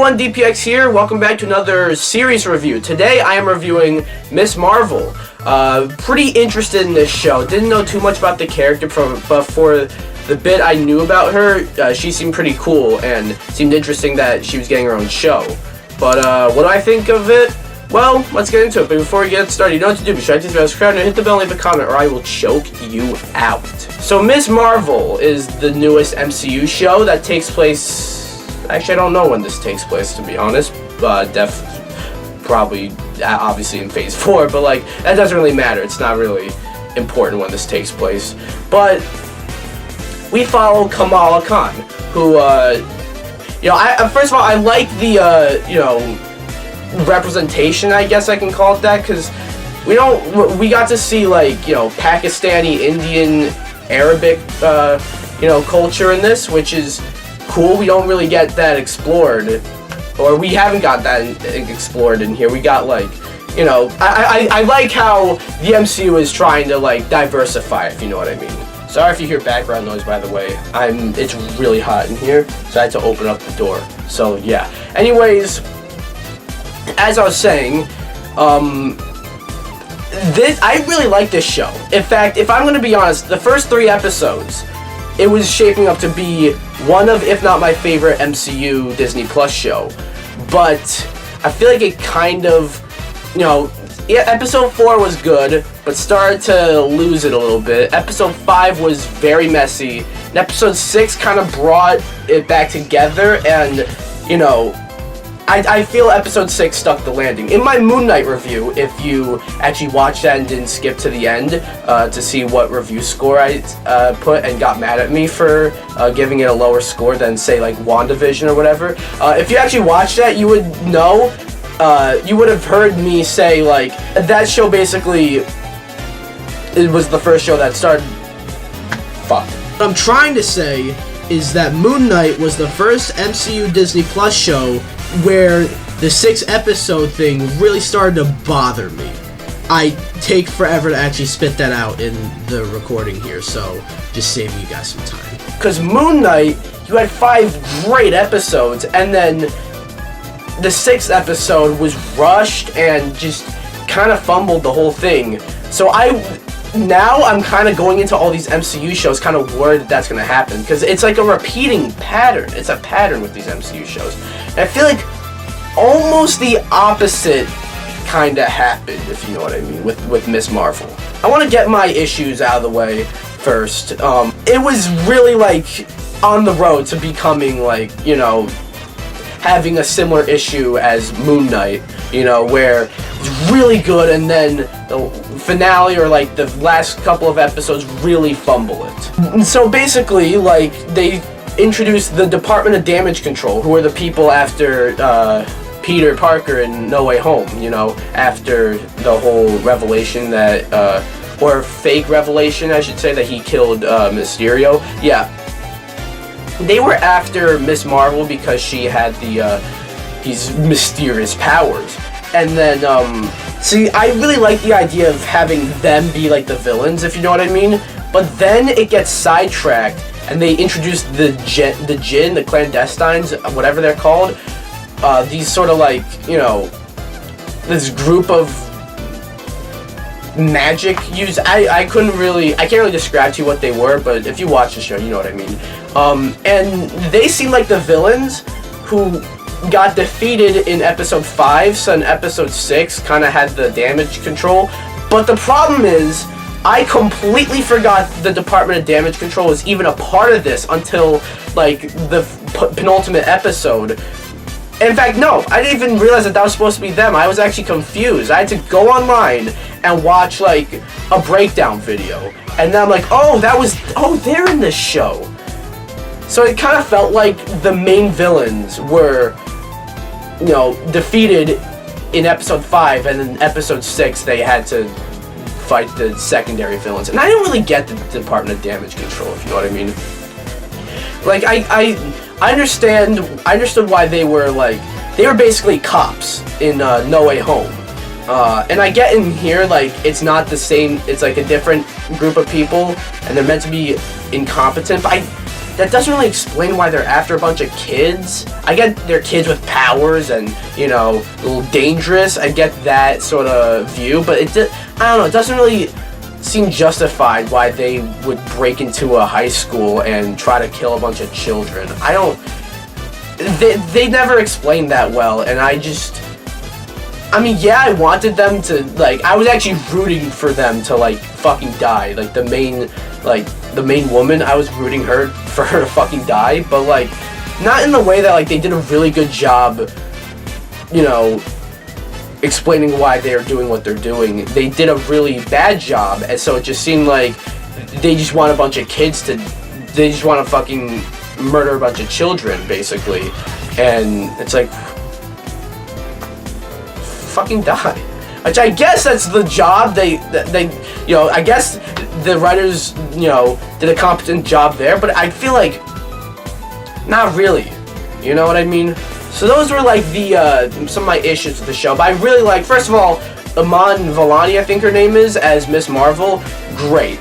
everyone, DPX here. Welcome back to another series review. Today I am reviewing Ms. Marvel. Pretty interested in this show. Didn't know too much about the character, but for the bit I knew about her, she seemed pretty cool and seemed interesting that she was getting her own show. But what do I think of it? Well, let's get into it. But before we get started, you know what to do. Be sure to subscribe and hit the bell and leave a comment or I will choke you out. So Ms. Marvel is the newest MCU show that takes place... Actually, I don't know when this takes place, to be honest. Probably, obviously in Phase 4, but like, that doesn't really matter. It's not really important when this takes place. But we follow Kamala Khan, who, first of all, I like the, representation, I guess I can call it that, because we got to see, like, Pakistani, Indian, Arabic, culture in this, which is cool. We don't really get that explored, or we haven't got that explored in here. We got, like, I like how the MCU is trying to, like, diversify, if you know what I mean. Sorry if you hear background noise, by the way. It's really hot in here, so I had to open up the door. So, yeah. Anyways, as I was saying, I really like this show. In fact, if I'm going to be honest, the first 3 episodes, it was shaping up to be one of, if not my favorite MCU Disney Plus show. But I feel like it kind of, episode 4 was good, but started to lose it a little bit. Episode 5 was very messy. And episode 6 kind of brought it back together, and, I feel episode 6 stuck the landing. In my Moon Knight review, if you actually watched that and didn't skip to the end to see what review score I put and got mad at me for giving it a lower score than, say, like WandaVision or whatever, if you actually watched that, you would know, you would have heard me say, like, that show basically, it was the first show that started... Fuck. What I'm trying to say is that Moon Knight was the first MCU Disney Plus show where the 6-episode thing really started to bother me. I take forever to actually spit that out in the recording here, so just saving you guys some time. Because Moon Knight, you had 5 great episodes, and then the 6th episode was rushed and just kind of fumbled the whole thing. So now I'm kind of going into all these MCU shows kind of worried that that's going to happen, because it's like a repeating pattern. It's a pattern with these MCU shows. And I feel like almost the opposite kind of happened, if you know what I mean, with Ms. Marvel. I want to get my issues out of the way first. It was really, like, on the road to becoming, like, having a similar issue as Moon Knight, where it's really good and then the finale or like the last couple of episodes really fumble it. And so basically, like, they introduced the Department of Damage Control, who are the people after Peter Parker in No Way Home, after the whole revelation that, or fake revelation, I should say, that he killed Mysterio. Yeah. They were after Ms. Marvel because she had these mysterious powers. And then, see, I really like the idea of having them be like the villains, if you know what I mean. But then it gets sidetracked, and they introduce the Jinn, the clandestines, whatever they're called. These sort of like, this group of magic use. I can't really describe to you what they were, but if you watch the show, you know what I mean. And they seem like the villains who got defeated in episode 5, so in episode 6 kind of had the damage control. But the problem is, I completely forgot the Department of Damage Control was even a part of this until, like, the penultimate episode. In fact, no, I didn't even realize that was supposed to be them. I was actually confused. I had to go online and watch, like, a breakdown video. And then I'm like, they're in this show. So it kind of felt like the main villains were, defeated in episode 5, and in episode 6 they had to fight the secondary villains. And I didn't really get the Department of Damage Control, if you know what I mean. Like, I understood why they were basically cops in No Way Home. And I get in here, like, it's not the same, it's like a different group of people, and they're meant to be incompetent, but that doesn't really explain why they're after a bunch of kids. I get they're kids with powers and, you know, a little dangerous. I get that sort of view, but I don't know, it doesn't really seem justified why they would break into a high school and try to kill a bunch of children. They never explained that well, and I mean, yeah, I wanted them to, like, I was actually rooting for them to, like, fucking die. Like, the main woman, I was rooting for her to fucking die, but, like, not in the way that, like, they did a really good job, you know, explaining why they're doing what they're doing. They did a really bad job, and so it just seemed like they just want a bunch of kids they just want to fucking murder a bunch of children, basically. And it's like, fucking die. Which I guess that's the job they you know, I guess the writers, you know, did a competent job there, but I feel like not really. You know what I mean? So those were like some of my issues with the show. But I really like, first of all, Iman Vellani, I think her name is, as Miss Marvel. Great.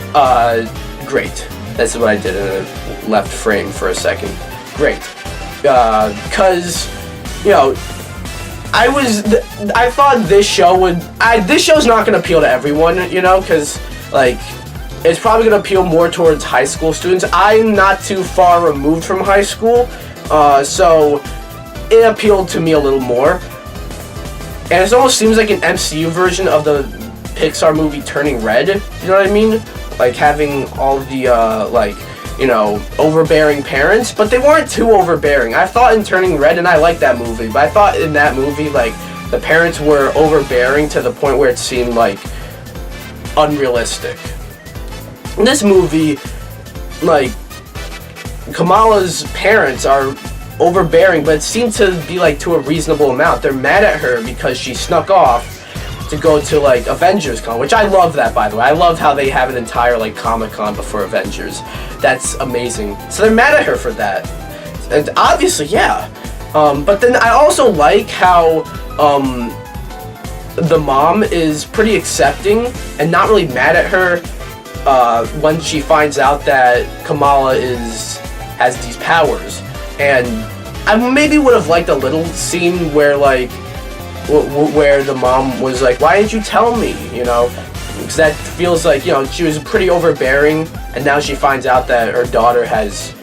Great. That's what I did in a left frame for a second. Great. Cause, you know, I thought this show's not gonna appeal to everyone, you know, cause, like, it's probably gonna appeal more towards high school students. I'm not too far removed from high school, so it appealed to me a little more. And it almost seems like an MCU version of the Pixar movie Turning Red, you know what I mean? Like, having all the, like, you know, overbearing parents, but they weren't too overbearing. I thought in Turning Red, and I liked that movie, but I thought in that movie, like, the parents were overbearing to the point where it seemed, like, unrealistic. In this movie, like, Kamala's parents are overbearing, but it seemed to be, like, to a reasonable amount. They're mad at her because she snuck off to go to, like, Avengers Con, which I love that, by the way. I love how they have an entire, like, Comic-Con before Avengers. That's amazing. So they're mad at her for that. And obviously, yeah. But then I also like how, the mom is pretty accepting and not really mad at her, when she finds out that Kamala has these powers. And I maybe would have liked a little scene where, like, where the mom was like, why didn't you tell me, you know? Because that feels like, you know, she was pretty overbearing, and now she finds out that her daughter has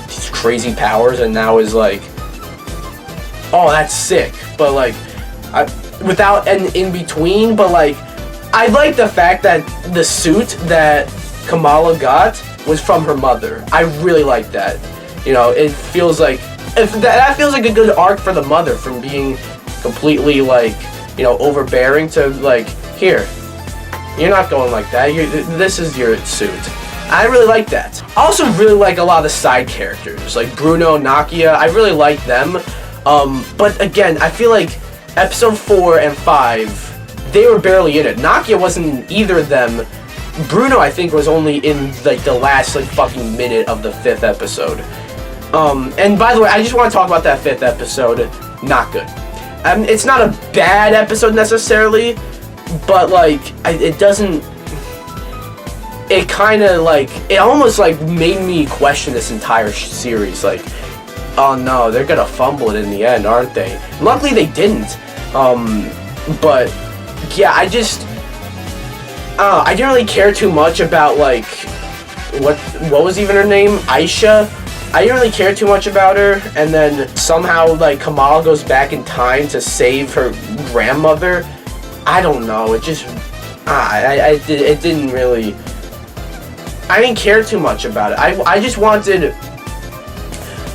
these crazy powers, and now is like, oh, that's sick. But, like, without an in-between, but, like, I like the fact that the suit that Kamala got was from her mother. I really like that. You know, it feels like, that feels like a good arc for the mother, from being completely, like, you know, overbearing to, like, here, you're not going like that, this is your suit. I really like that. I also really like a lot of the side characters, like Bruno, Nakia. I really like them, but again, I feel like episode 4 and 5, they were barely in it. Nakia wasn't in either of them. Bruno, I think, was only in, like, the last, like, fucking minute of the 5th episode. And by the way, I just want to talk about that 5th episode. Not good. It's not a bad episode necessarily, but, like, it doesn't, it kind of, like, it almost, like, made me question this entire series. Like, oh no, they're gonna fumble it in the end, aren't they? Luckily they didn't. But yeah, I didn't really care too much about, like, what was even her name? Aisha? I didn't really care too much about her, and then somehow, like, Kamala goes back in time to save her grandmother. I don't know, it just, it didn't really, I didn't care too much about it. I just wanted,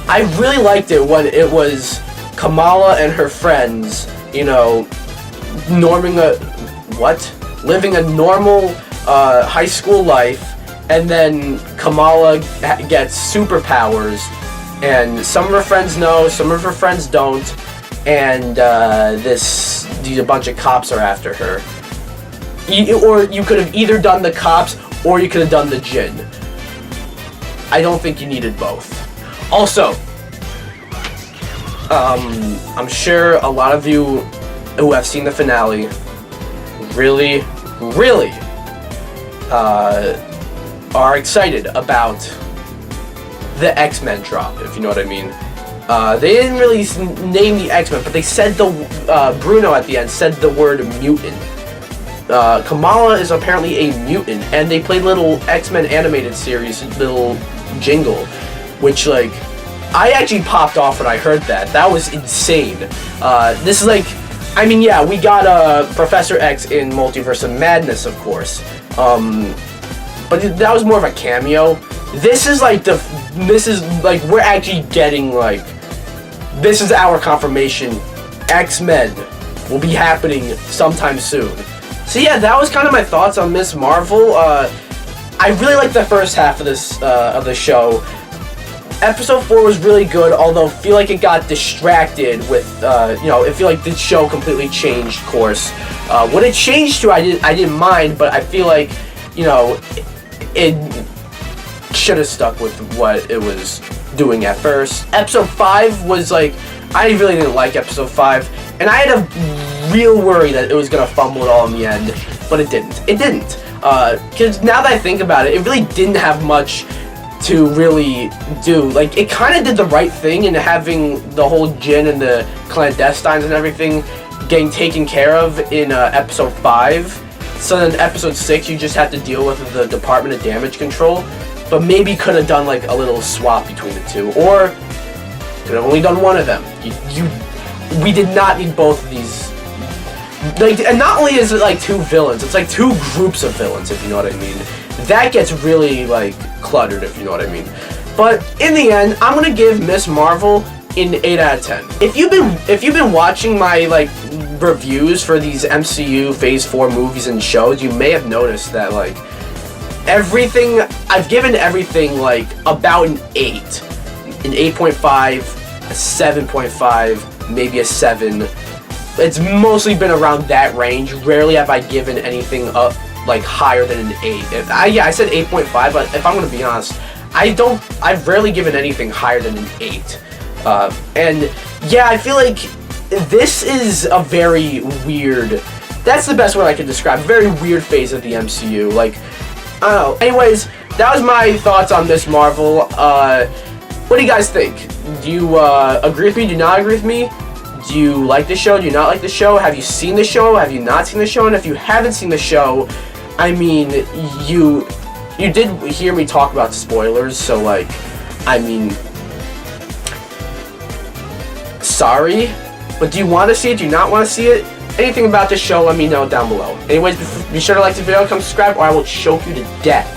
I really liked it when it was Kamala and her friends, you know, living a normal high school life, and then Kamala gets superpowers, and some of her friends know, some of her friends don't, and a bunch of cops are after her. Or you could have either done the cops, or you could have done the Jinn. I don't think you needed both. Also, I'm sure a lot of you who have seen the finale really are excited about the X-Men drop, if you know what I mean. They didn't really name the X-Men, but they said Bruno at the end said the word mutant. Kamala is apparently a mutant, and they played little X-Men animated series, little jingle, which, like, I actually popped off when I heard that. That was insane. This is like, I mean, yeah, we got Professor X in Multiverse of Madness, of course. But that was more of a cameo. This is like we're actually getting, like, this is our confirmation. X-Men will be happening sometime soon. So yeah, that was kind of my thoughts on Ms. Marvel. I really liked the first half of this of the show. Episode 4 was really good, although I feel like it got distracted with, you know, I feel like the show completely changed course. What it changed to, I didn't mind, but I feel like, you know, it should have stuck with what it was doing at first. Episode 5 was like, I really didn't like episode 5, and I had a real worry that it was gonna fumble it all in the end, but it didn't. It didn't. Because now that I think about it, it really didn't have much to really do. Like, it kind of did the right thing in having the whole Jinn and the clandestines and everything getting taken care of in episode 5. So then episode 6, you just have to deal with the Department of Damage Control. But maybe could have done like a little swap between the two, or could have only done one of them. We did not need both of these. Like, and not only is it like two villains, it's like two groups of villains, if you know what I mean. That gets really, like, cluttered, if you know what I mean. But in the end, I'm gonna give Ms. Marvel an 8 out of 10. If you've been watching my, like, reviews for these MCU Phase 4 movies and shows, you may have noticed that, like, everything, I've given everything, like, about an 8. An 8.5, a 7.5, maybe a 7. It's mostly been around that range. Rarely have I given anything up, like, higher than an 8. I said 8.5, but if I'm gonna be honest, I've rarely given anything higher than an 8. And yeah, I feel like this is a very weird, that's the best way I can describe, a very weird phase of the MCU. Like, I don't know. Anyways, that was my thoughts on Ms. Marvel. What do you guys think? Do you agree with me? Do you not agree with me? Do you like the show? Do you not like the show? Have you seen the show? Have you not seen the show? And if you haven't seen the show, I mean, you did hear me talk about spoilers, so, like, I mean, sorry, but do you want to see it? Do you not want to see it? Anything about this show, let me know down below. Anyways, be sure to like the video, come subscribe, or I will choke you to death.